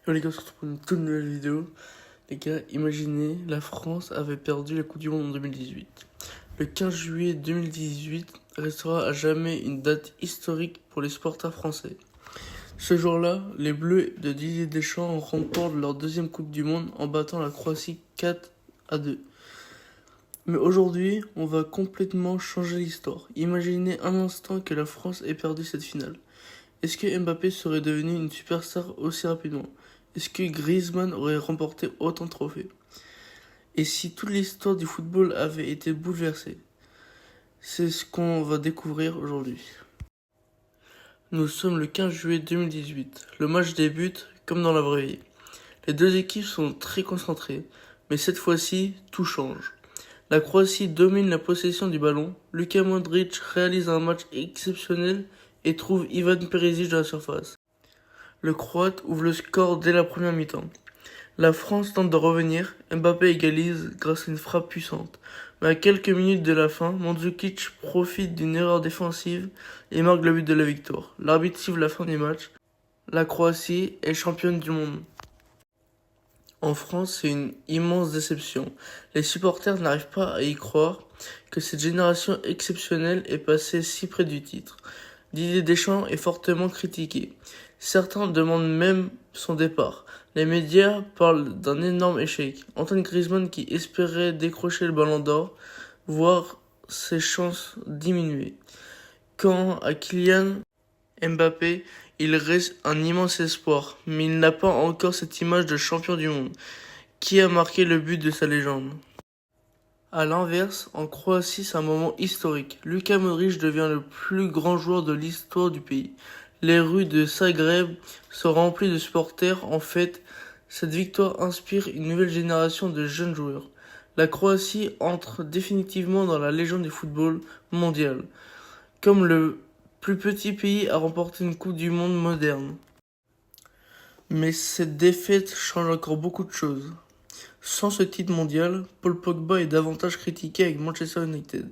Yo les gars, on se retrouve pour une toute nouvelle vidéo. Les gars, imaginez, la France avait perdu la Coupe du Monde en 2018. Le 15 juillet 2018 restera à jamais une date historique pour les supporters français. Ce jour-là, les Bleus de Didier Deschamps remportent leur deuxième Coupe du Monde en battant la Croatie 4-2. Mais aujourd'hui, on va complètement changer l'histoire. Imaginez un instant que la France ait perdu cette finale. Est-ce que Mbappé serait devenu une superstar aussi rapidement? Est-ce que Griezmann aurait remporté autant de trophées? Et si toute l'histoire du football avait été bouleversée? C'est ce qu'on va découvrir aujourd'hui. Nous sommes le 15 juillet 2018. Le match débute comme dans la vraie vie. Les deux équipes sont très concentrées, mais cette fois-ci, tout change. La Croatie domine la possession du ballon, Luka Modric réalise un match exceptionnel et trouve Ivan Perisic dans la surface. Le Croate ouvre le score dès la première mi-temps. La France tente de revenir, Mbappé égalise grâce à une frappe puissante. Mais à quelques minutes de la fin, Mandzukic profite d'une erreur défensive et marque le but de la victoire. L'arbitre siffle la fin du match. La Croatie est championne du monde. En France, c'est une immense déception. Les supporters n'arrivent pas à y croire que cette génération exceptionnelle est passée si près du titre. Didier Deschamps est fortement critiqué. Certains demandent même son départ. Les médias parlent d'un énorme échec. Antoine Griezmann, qui espérait décrocher le ballon d'or, voit ses chances diminuer. Quant à Kylian Mbappé, il reste un immense espoir, mais il n'a pas encore cette image de champion du monde, qui a marqué le but de sa légende. A l'inverse, en Croatie, c'est un moment historique. Luka Modric devient le plus grand joueur de l'histoire du pays. Les rues de Zagreb sont remplies de supporters. En fait, cette victoire inspire une nouvelle génération de jeunes joueurs. La Croatie entre définitivement dans la légende du football mondial, comme le plus petit pays à remporter une Coupe du Monde moderne. Mais cette défaite change encore beaucoup de choses. Sans ce titre mondial, Paul Pogba est davantage critiqué avec Manchester United.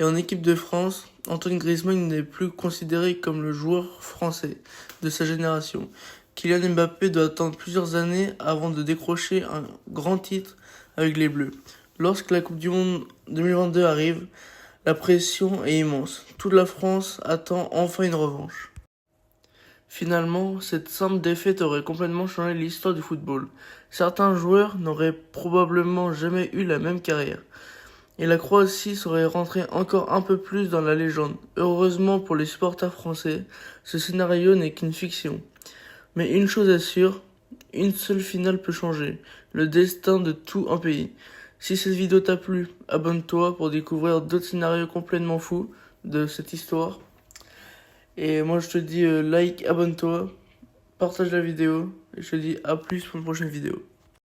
Et en équipe de France, Antoine Griezmann n'est plus considéré comme le joueur français de sa génération. Kylian Mbappé doit attendre plusieurs années avant de décrocher un grand titre avec les Bleus. Lorsque la Coupe du Monde 2022 arrive, la pression est immense. Toute la France attend enfin une revanche. Finalement, cette simple défaite aurait complètement changé l'histoire du football. Certains joueurs n'auraient probablement jamais eu la même carrière. Et la Croatie serait rentrée encore un peu plus dans la légende. Heureusement pour les supporters français, ce scénario n'est qu'une fiction. Mais une chose est sûre, une seule finale peut changer le destin de tout un pays. Si cette vidéo t'a plu, abonne-toi pour découvrir d'autres scénarios complètement fous de cette histoire. Et moi je te dis like, abonne-toi, partage la vidéo et je te dis à plus pour une prochaine vidéo.